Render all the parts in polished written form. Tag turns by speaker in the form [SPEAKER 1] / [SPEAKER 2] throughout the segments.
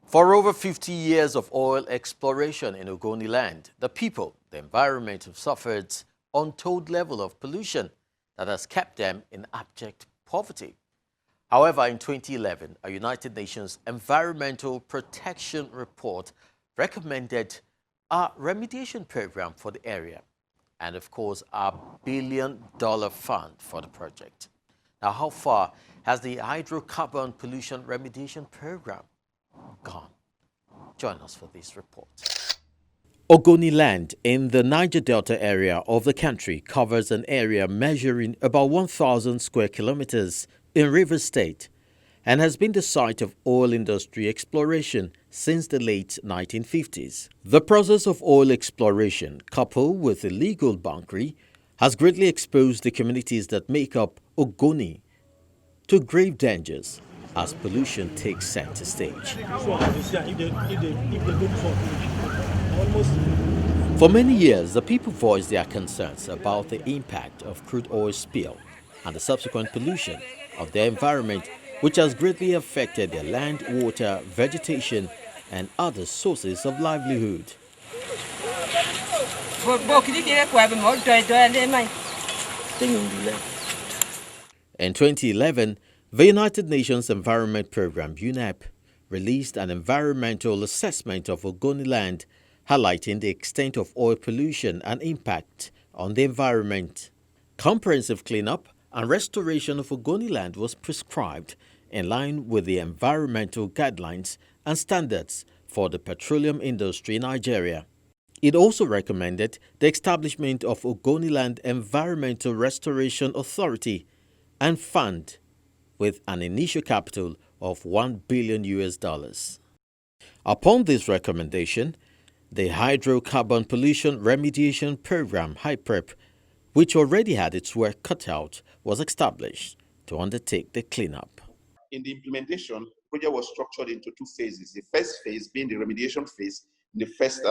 [SPEAKER 1] For over 50 years of oil exploration in Ogoniland, the people, the environment have suffered untold level of pollution that has kept them in abject poverty. However, in 2011, a United Nations Environmental Protection Report recommended a remediation program for the area and, of course, a billion-dollar fund for the project. Now, how far has the hydrocarbon pollution remediation program gone? Join us for this report. Ogoniland in the Niger Delta area of the country covers an area measuring about 1,000 square kilometers in Rivers State and has been the site of oil industry exploration since the late 1950s. The process of oil exploration, coupled with illegal bunkering, has greatly exposed the communities that make up OGONI to grave dangers as pollution takes center stage. For many years, the people voiced their concerns about the impact of crude oil spill and the subsequent pollution of their environment, which has greatly affected their land, water, vegetation, and other sources of livelihood. In 2011, the United Nations Environment Program, UNEP, released an environmental assessment of Ogoniland, highlighting the extent of oil pollution and impact on the environment. Comprehensive cleanup and restoration of Ogoniland was prescribed in line with the environmental guidelines and standards for the petroleum industry in Nigeria. It also recommended the establishment of Ogoniland Environmental Restoration Authority and fund with an initial capital of $1 billion. Upon this recommendation, the Hydrocarbon Pollution Remediation Program, HYPREP, which already had its work cut out, was established to undertake the cleanup.
[SPEAKER 2] In the implementation, the project was structured into two phases. The first phase being the remediation phase in the first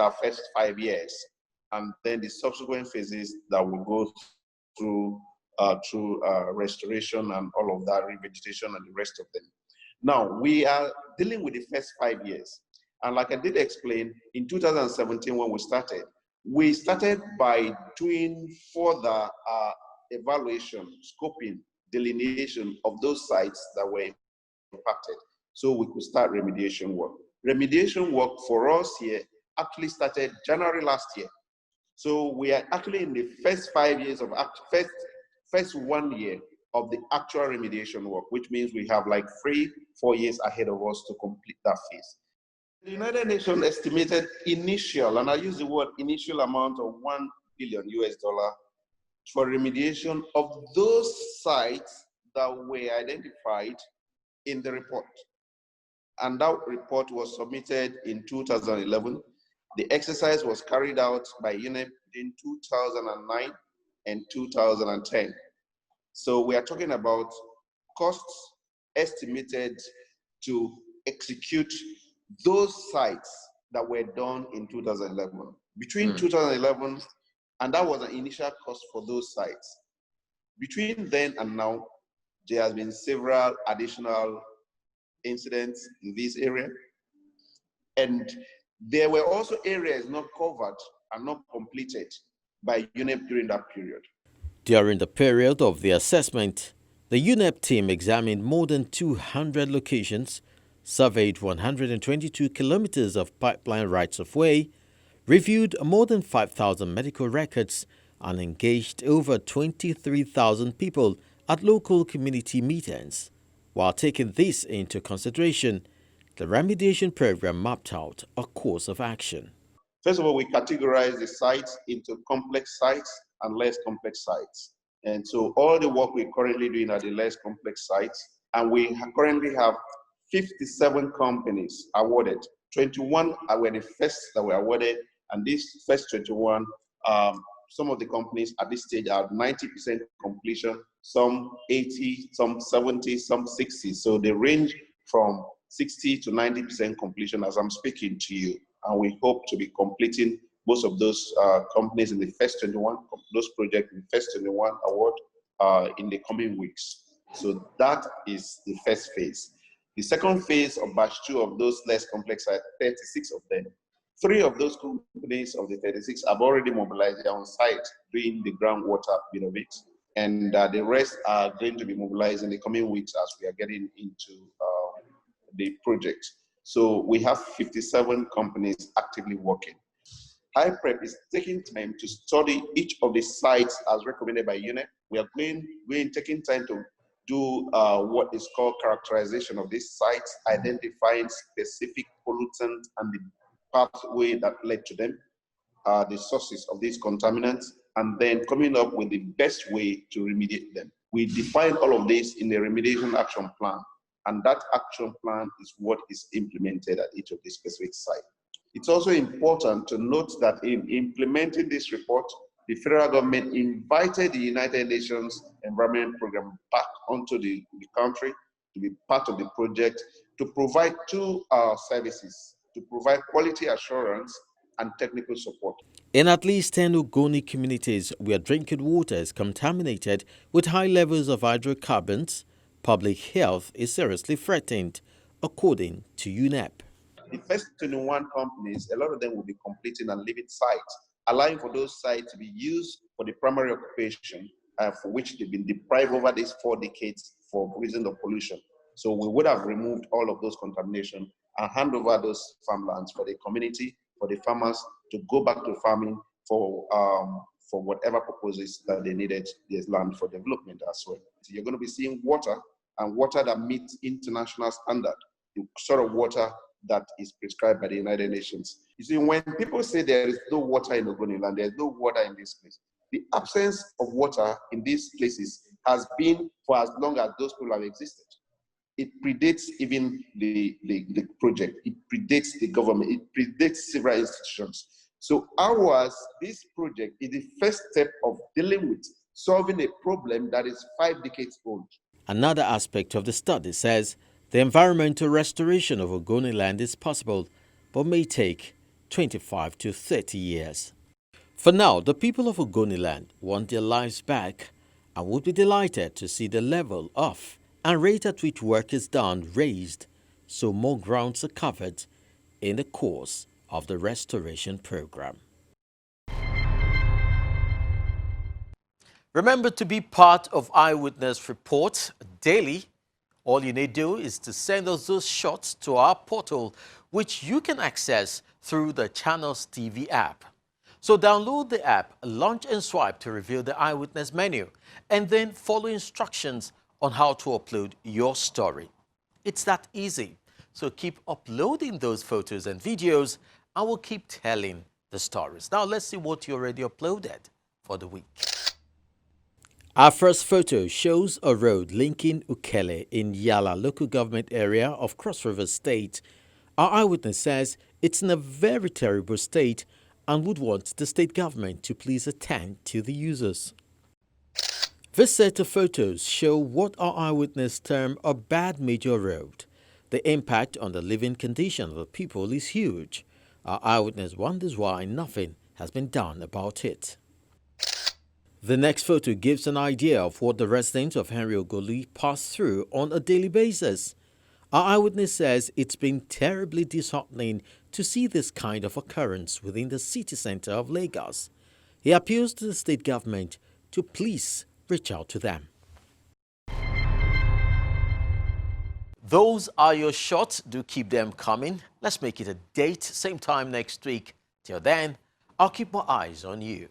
[SPEAKER 2] 5 years, and then the subsequent phases that will go through restoration and all of that, revegetation and the rest of them. Now, we are dealing with the first 5 years. And like I did explain, in 2017 when we started by doing further evaluation, scoping, delineation of those sites that were impacted, so we could start remediation work. Remediation work for us here actually started January last year. So we are actually in the first 5 years of first 1 year of the actual remediation work, which means we have like 3-4 years ahead of us to complete that phase. The United Nations estimated initial, and I use the word initial, amount of $1 billion for remediation of those sites that were identified in the report. And that report was submitted in 2011. The exercise was carried out by UNEP in 2009 and 2010. So we are talking about costs estimated to execute those sites that were done in 2011. Between 2011, and that was an initial cost for those sites. Between then and now, there has been several additional incidents in this area. And there were also areas not covered and not completed by UNEP during that period.
[SPEAKER 1] During the period of the assessment, the UNEP team examined more than 200 locations, surveyed 122 kilometers of pipeline rights-of-way, reviewed more than 5,000 medical records, and engaged over 23,000 people at local community meetings. While taking this into consideration, the remediation program mapped out a course of action.
[SPEAKER 2] First of all, we categorize the sites into complex sites and less complex sites. And so all the work we're currently doing are the less complex sites. And we currently have 57 companies awarded. 21 were the first that were awarded. And these first 21, some of the companies at this stage are 90% completion, some 80, some 70, some 60. So they range from 60 to 90% completion as I'm speaking to you. And we hope to be completing most of those companies in the first 21, those projects in the first 21 award in the coming weeks. So that is the first phase. The second phase of batch 2 of those less complex are 36 of them. 3 of those companies of the 36 have already mobilized. They are on site doing the groundwater bit of it. And the rest are going to be mobilized in the coming weeks as we are getting into the project. So we have 57 companies actively working. HyPrep is taking time to study each of the sites as recommended by UNEP. We are taking time to do what is called characterization of these sites, identifying specific pollutants and the pathway that led to them, the sources of these contaminants, and then coming up with the best way to remediate them. We define all of this in the remediation action plan, and that action plan is what is implemented at each of these specific sites. It's also important to note that in implementing this report, the federal government invited the United Nations Environment Program back onto the country to be part of the project to provide two services, to provide quality assurance and technical support.
[SPEAKER 1] In at least 10 Ogoni communities where drinking water is contaminated with high levels of hydrocarbons, public health is seriously threatened, according to UNEP.
[SPEAKER 2] The first 21 companies, a lot of them will be completing and leaving sites, allowing for those sites to be used for the primary occupation for which they've been deprived over these 4 decades for reasons of pollution. So we would have removed all of those contamination and hand over those farmlands for the community, for the farmers to go back to farming for whatever purposes that they needed this land for development as well. So you're going to be seeing water, and water that meets international standard, the sort of water that is prescribed by the United Nations. You see, when people say there is no water in Ogoniland, there is no water in this place, the absence of water in these places has been for as long as those people have existed. It predates even the project. It predates the government. It predates several institutions. So this project is the first step of dealing with solving a problem that is 5 decades old.
[SPEAKER 1] Another aspect of the study says the environmental restoration of Ogoniland is possible, but may take 25 to 30 years. For now, the people of Ogoniland want their lives back and would be delighted to see the level of and rate at which work is done raised so more grounds are covered in the course of the restoration program. Remember to be part of Eyewitness Report daily. All you need to do is to send us those shots to our portal, which you can access through the Channels TV app. So download the app, launch and swipe to reveal the Eyewitness menu, and then follow instructions on how to upload your story. It's that easy. So keep uploading those photos and videos, and we'll keep telling the stories. Now let's see what you already uploaded for the week. Our first photo shows a road linking Ukelle in Yala local government area of Cross River State. Our eyewitness says it's in a very terrible state and would want the state government to please attend to the users. This set of photos show what our eyewitness term a bad major road. The impact on the living condition of the people is huge. Our eyewitness wonders why nothing has been done about it. The next photo gives an idea of what the residents of Henry Ogoli pass through on a daily basis. Our eyewitness says it's been terribly disheartening to see this kind of occurrence within the city center of Lagos. He appeals to the state government to please reach out to them. Those are your shots. Do keep them coming. Let's make it a date, same time next week. Till then, I'll keep my eyes on you.